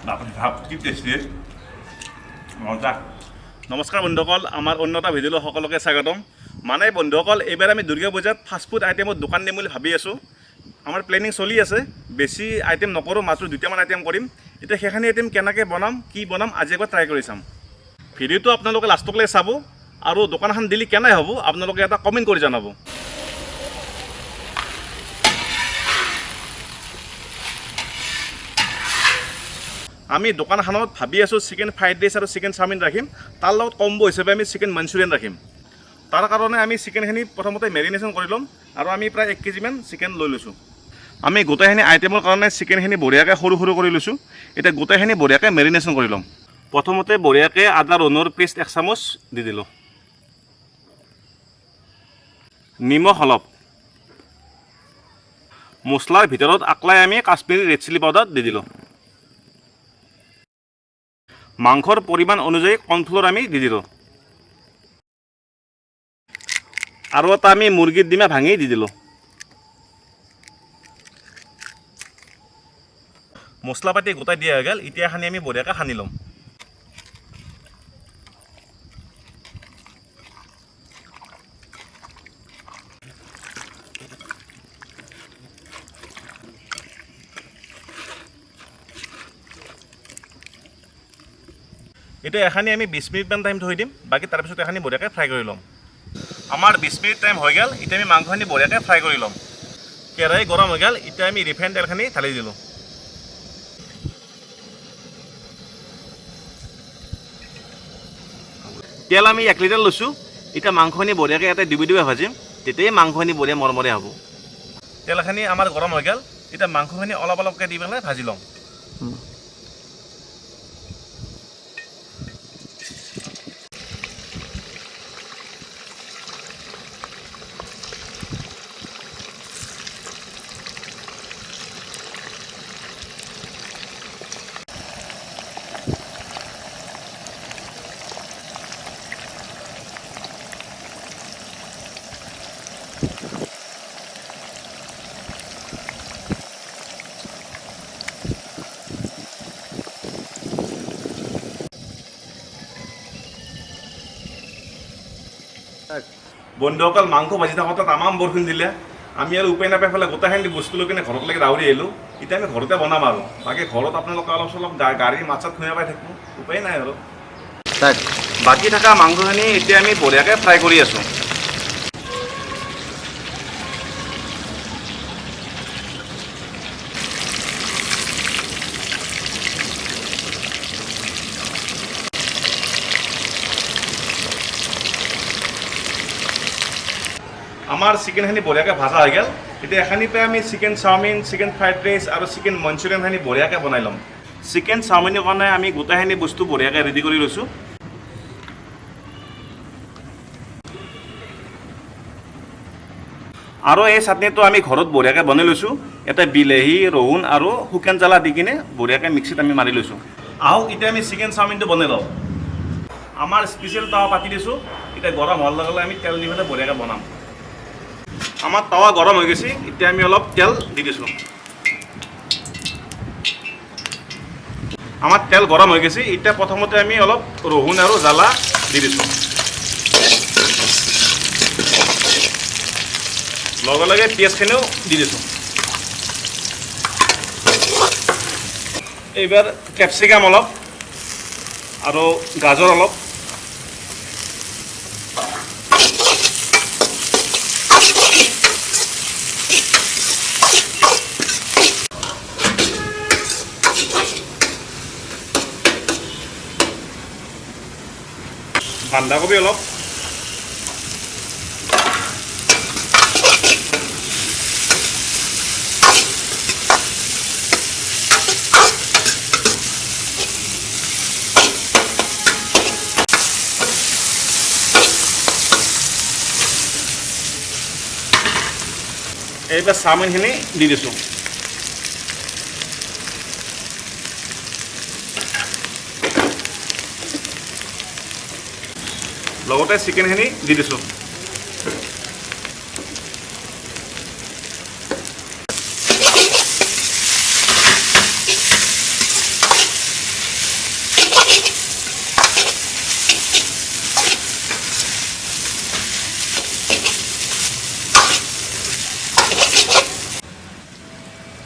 বাপৰে ভাত কি টেষ্টি মজা। নমস্কাৰ বন্ধুসকল, আমাৰ অন্য এটা ভিডিঅ'লৈ সকলোকে স্বাগতম। মানে বন্ধুসকল, এইবাৰ আমি দুৰ্গা পূজাত ফাষ্টফুড আইটেমত দোকান দিম বুলি ভাবি আছোঁ। আমাৰ প্লেনিং চলি আছে, বেছি আইটেম নকৰোঁ, মাত্ৰ দুটামান আইটেম কৰিম। এতিয়া সেইখিনি আইটেম কেনেকৈ বনাম, কি বনাম আজি একবাৰ ট্ৰাই কৰি চাম। ভিডিঅ'টো আপোনালোকে লাষ্টলৈকে চাব আৰু দোকানখন দিলে কেনে হ'ব আপোনালোকে এটা কমেণ্ট কৰি জনাব। আমি দোকানখনত ভাবি আছোঁ চিকেন ফ্ৰাইড ৰাইচ আৰু চিকেন চাওমিন ৰাখিম, তাৰ লগত কম্বো হিচাপে আমি চিকেন মঞ্চুৰিয়ান ৰাখিম। তাৰ কাৰণে আমি চিকেনখিনি প্ৰথমতে মেৰিনেশ্যন কৰি ল'ম আৰু আমি প্ৰায় 1 কেজিমান চিকেন লৈ লৈছোঁ। আমি গোটেইখিনি আইটেমৰ কাৰণে চিকেনখিনি বঢ়িয়াকৈ সৰু সৰু কৰি লৈছোঁ। এতিয়া গোটেইখিনি বঢ়িয়াকৈ মেৰিনেশ্যন কৰি ল'ম। প্ৰথমতে বঢ়িয়াকৈ আদা ৰহুনৰ পেষ্ট 1 চামুচ দি দিলোঁ, নিমখ অলপ, মছলাৰ ভিতৰত আকলাই আমি কাশ্মীৰী ৰেড চিলি পাউডাৰ দি দিলোঁ, মাংসৰ পৰিমাণ অনুযায়ী কৰ্ণফ্ল'ৰ আমি দি দিলোঁ আৰু এটা আমি মুৰ্গীৰ ডিমা ভাঙি দি দিলোঁ। মছলা পাতি গোটাই দিয়া হৈ গ'ল। এতিয়া খানি আমি বঢ়িয়াকৈ সানি ল'ম। এতিয়া এখানি আমি 20 মিনিটমান টাইম থৈ দিম, বাকী তাৰপিছত এখানি বঢ়িয়াকৈ ফ্ৰাই কৰি ল'ম। আমাৰ 20 মিনিট টাইম হৈ গ'ল। এতিয়া আমি মাংসখিনি বঢ়িয়াকৈ ফ্ৰাই কৰি ল'ম। কেৰাহী গৰম হৈ গ'ল। এতিয়া আমি ৰিফাইন তেলখিনি ঢালি দিলোঁ। তেল আমি 1 লিটাৰ লৈছোঁ। এতিয়া মাংসখিনি বঢ়িয়াকৈ ইয়াতে ডুবি ডুবি ভাজিম, তেতিয়াই মাংসখিনি বঢ়িয়া মৰমৰীয়া হ'ব। তেলখিনি আমাৰ গৰম হৈ গ'ল। এতিয়া মাংসখিনি অলপ অলপকৈ দি পেলাই ভাজি ল'ম। বন্ধুসকল, মাংস ভাজি থাকোঁতে তামাম বৰষুণ দিলে। আমি আৰু উপায় নাপাই পেলাই গোটেইখিনি বস্তু লৈ কিনে ঘৰলৈকে দাউৰি আহিলোঁ। এতিয়া আমি ঘৰতে বনাম আৰু বাকী ঘৰত আপোনালোকে অলপ চলপ গাড়ীৰ মাছত খুঁজা পাই থাকিব, উপায় নাই আৰু। বাকী থকা মাংসখিনি এতিয়া আমি বঢ়িয়াকৈ ফ্ৰাই কৰি আছোঁ। আমাৰ চিকেনখিনি বঢ়িয়াকৈ ভাজা হৈ গ'ল। এতিয়া এখানিৰ পৰা আমি chicken chowmein, chicken fried rice আৰু চিকেন মঞ্চুৰিয়ানখিনি বঢ়িয়াকৈ বনাই ল'ম। চিকেন চাওমিনৰ কাৰণে আমি গোটেইখিনি বস্তু বঢ়িয়াকৈ ৰেডি কৰি লৈছোঁ। আৰু এই চাটনিটো আমি ঘৰত বঢ়িয়াকৈ বনাই লৈছোঁ। এটা বিলাহী, ৰহুন আৰু শুকান জ্বালা দি কিনে বঢ়িয়াকৈ মিক্সিত আমি মাৰি লৈছোঁ। আহক এতিয়া আমি চিকেন চাওমিনটো বনাই লওঁ। আমাৰ স্পেচিয়েল তাৱা পাতি দিছোঁ। এতিয়া গৰম হোৱাৰ লগে লগে আমি তেল দি পেলাই বঢ়িয়াকৈ বনাম। আমাৰ তাৱা গৰম হৈ গৈছে। এতিয়া আমি অলপ তেল দি দিছোঁ। আমাৰ তেল গৰম হৈ গৈছে। এতিয়া প্ৰথমতে আমি অলপ ৰহুন আৰু জ্বালা দি দিছোঁ। লগে লগে পিঁয়াজখিনিও দি দিছোঁ। এইবাৰ কেপচিকাম অলপ আৰু গাজৰ অলপ, বন্ধাকবি অলপ, এইবাৰ চাওমিনখিনি দি দিছোঁ। লগতে চিকেনখিনি দি দিছোঁ।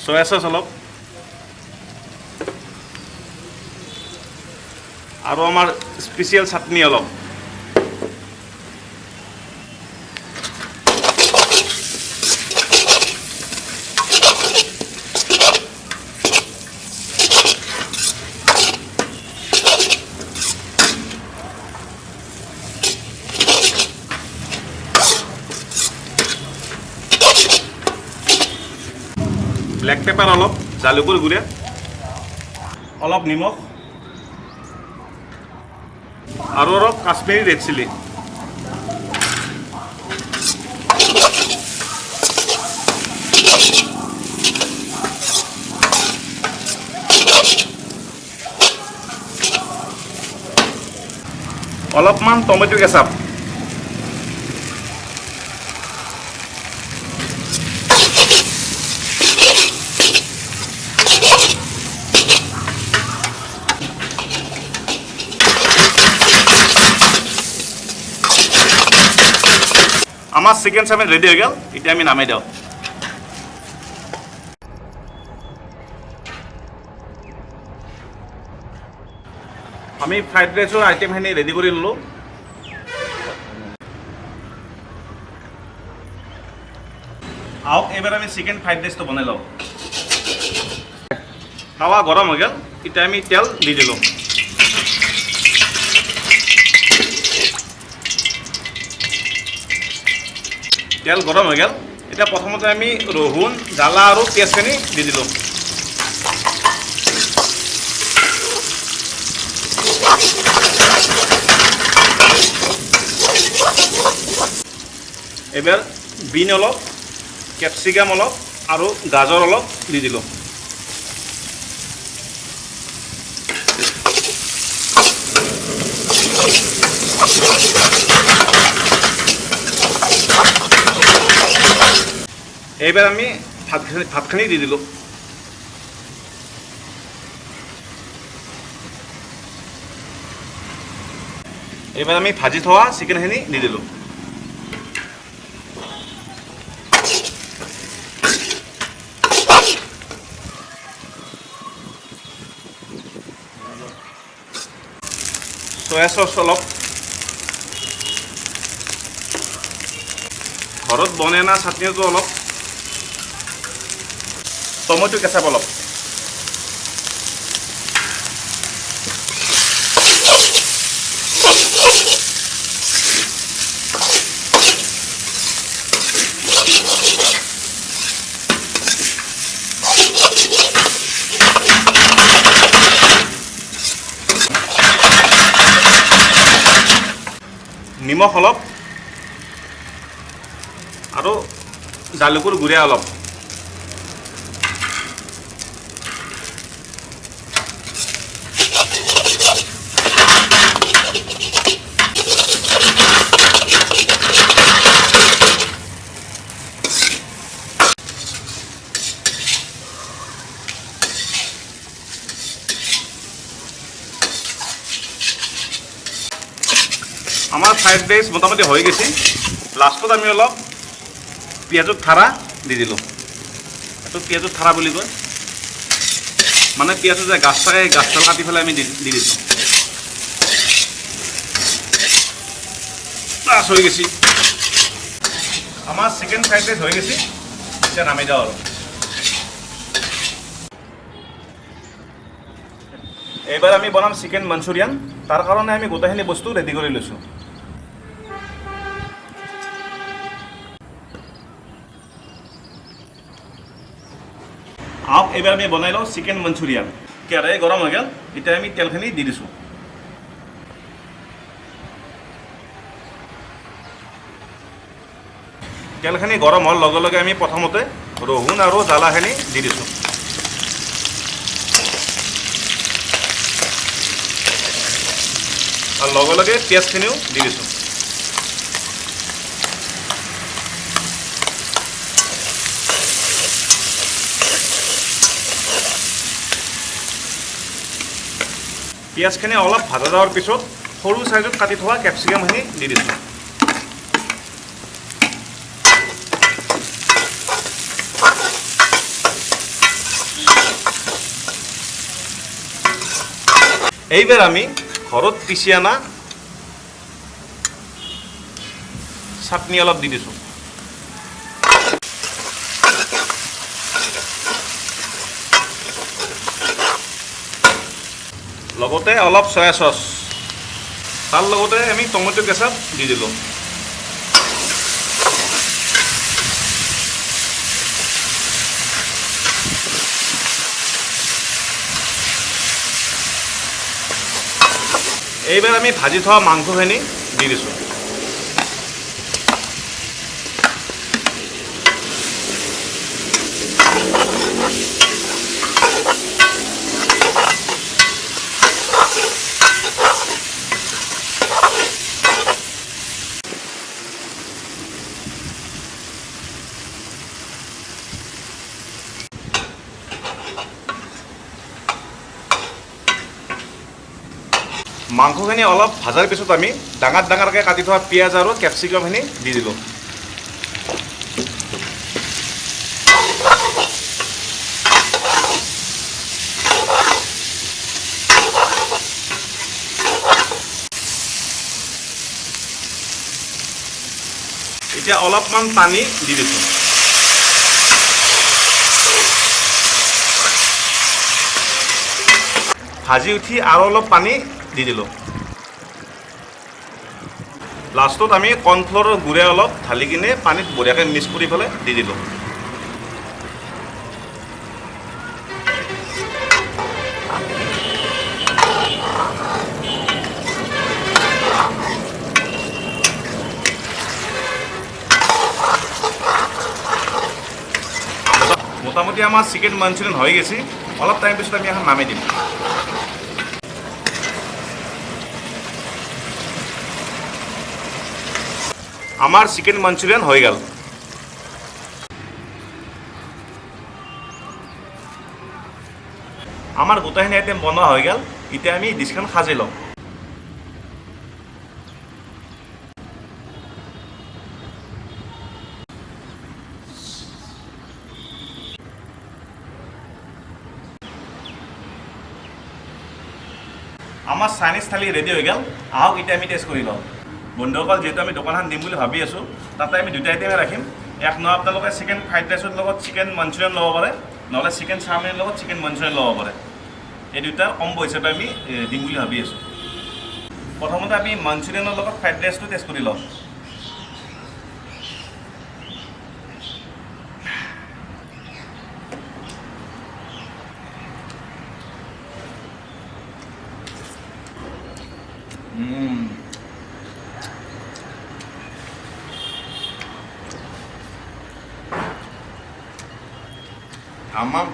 সয়া সচ অলপ, আৰু আমাৰ স্পেচিয়েল চাটনি অলপ। ব্লেক পেপাৰ অলপ, জালুকৰ গুড়া, অলপ নিমখ আৰু অলপ কাশ্মীৰী ৰেড চিলি। অলপমান টমেটো কেচাপ, আমাৰ চিকেন চাওমিন ৰেডি হৈ গ'ল। এতিয়া আমি নামাই দিওঁ। আমি ফ্ৰাইড ৰাইচৰ আইটেমখিনি ৰেডি কৰি ল'লোঁ। আহক এইবাৰ আমি চিকেন ফ্ৰাইড ৰাইচটো বনাই লওঁ। তাৱা গৰম হৈ গ'ল, এতিয়া আমি তেল দি দিলোঁ। তেল গৰম হৈ গ'ল, এতিয়া প্ৰথমতে আমি ৰহুন, জ্বালা আৰু পিঁয়াজখিনি দি দিলোঁ। এইবাৰ বিন অলপ, কেপচিকাম অলপ আৰু গাজৰ অলপ দি দিলোঁ। এইবাৰ আমি ভাতখিনি দি দিলোঁ। এইবাৰ আমি ভাজি থোৱা চিকেনখিনি দি দিলোঁ। সয়া চচ অলপ, ঘৰত বনাই অনা চাটনিটো অলপ, টমেটো কেচাপ অলপ, নিমখ অলপ আৰু জালুকৰ গুড়া অলপ। আমাৰ ফ্ৰাইড ৰাইচ মোটামুটি হৈ গৈছে। লাষ্টত আমি অলপ পিঁয়াজৰ ঠাৰা দি দিলোঁ। এইটো পিঁয়াজৰ ঠাৰা বুলি কয়, মানে পিঁয়াজৰ যে গাছ থাকে, গাছডাল কাটি পেলাই আমি দি দিছোঁ। বাছ হৈ গৈছে, আমাৰ চিকেন ফ্ৰাইড ৰাইচ হৈ গৈছে। এতিয়া নামি যাওঁ আৰু। এইবাৰ আমি বনাম চিকেন মঞ্চুৰিয়ান। তাৰ কাৰণে আমি গোটেইখিনি বস্তু ৰেডি কৰি লৈছোঁ। আহক এইবাৰ আমি বনাই লওঁ চিকেন মঞ্চুৰিয়ান। কেৰাহী গৰম হৈ গ'ল, এতিয়া আমি তেলখিনি দি দিছোঁ। তেলখিনি গৰম হোৱাৰ লগে লগে আমি প্ৰথমতে ৰহুন আৰু জ্বালাখিনি দি দিছোঁ। আৰু লগে লগে পিঁয়াজখিনিও দি দিছোঁ। পিঁয়াজখিনি অলপ ভাজা যোৱাৰ পিছত সৰু চাইজত কাটি থোৱা কেপচিকামখিনি দি দিছোঁ। এইবাৰ আমি ঘৰত পিচি অনা চাটনি অলপ দি দিছোঁ। লগতে অলপ চয়া চচ, তাৰ লগতে আমি টমেটো কেচাপ দি দিলোঁ। এইবাৰ আমি ভাজি থোৱা মাংসখিনি দি দিছোঁ। মাংসখিনি অলপ ভাজাৰ পিছত আমি ডাঙৰ ডাঙৰকৈ কাটি থোৱা পিঁয়াজ আৰু কেপচিকামখিনি দি দিলোঁ। এতিয়া অলপমান পানী দি দিছোঁ। ভাজি উঠি আৰু অলপ পানী দি দিলোঁ। লাষ্টত আমি কৰ্ণফ্ল'ৰৰ গুড়া অলপ ঢালি কিনে পানীত বঢ়িয়াকৈ মিক্স কৰি পেলাই দি দিলোঁ। মোটামুটি আমাৰ চিকেন মাঞ্চুৰিয়ান হৈ গৈছে। অলপ টাইম পিছত আমি এখন নামাই দিম। আমাৰ চিকেন মাঞ্চুৰিয়ান হৈ গ'ল। আমাৰ গোটেইখিনি আইটেম বনোৱা হৈ গ'ল। এতিয়া আমি ডিছখন সাজি লওঁ। আমাৰ চাইনিজ থালি ৰেডি হৈ গ'ল। আহক এতিয়া আমি টেষ্ট কৰি লওঁ। বন্ধুসকল, যিহেতু আমি দোকানখন দিম বুলি ভাবি আছোঁ, তাতে আমি দুটা আইটেমে ৰাখিম। এক নহয় আপোনালোকে চিকেন ফ্ৰাইড ৰাইচৰ লগত চিকেন মাঞ্চুৰিয়ান ল'ব পাৰে, নহ'লে চিকেন চাওমিনৰ লগত চিকেন মাঞ্চুৰিয়ান ল'ব পাৰে। এই দুটা কম্বো হিচাপে আমি দিম বুলি ভাবি আছোঁ। প্ৰথমতে আমি মাঞ্চুৰিয়ানৰ লগত ফ্ৰাইড ৰাইচটো টেষ্ট কৰি লওঁ।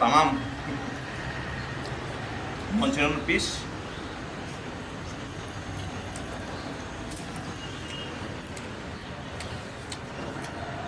তামাম মাঞ্চুৰিয়ান পিচ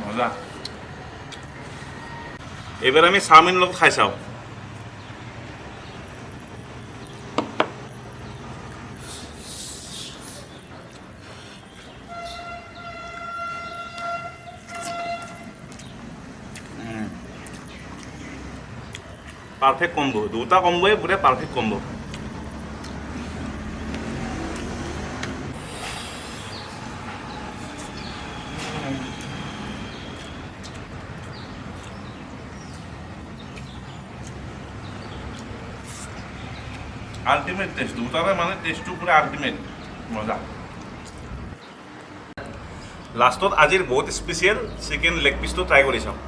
মজা। এইবাৰ আমি চাওমিনৰ লগত খাই চাওঁ। পারফেক্ট কম্বো, দুটা কম্বোই পুরো পারফেক্ট কম্বো। আল্টিমেট টেস্ট, দুটারে মানে টেস্টটো পুরো আল্টিমেট মজা। লাষ্টত আজিৰ বহুত স্পেচিয়েল চিকেন লেগ পিচটো ট্ৰাই কৰি চাওঁ।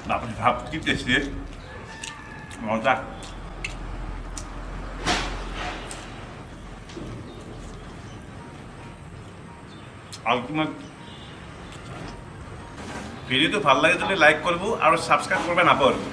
বাপরে বাপ, কি টেস্টি মজা। আলটিমেট। ভিডিওটো ভাল লাগে যদি লাইক করব আর সাবস্ক্রাইব করবে না পারবো।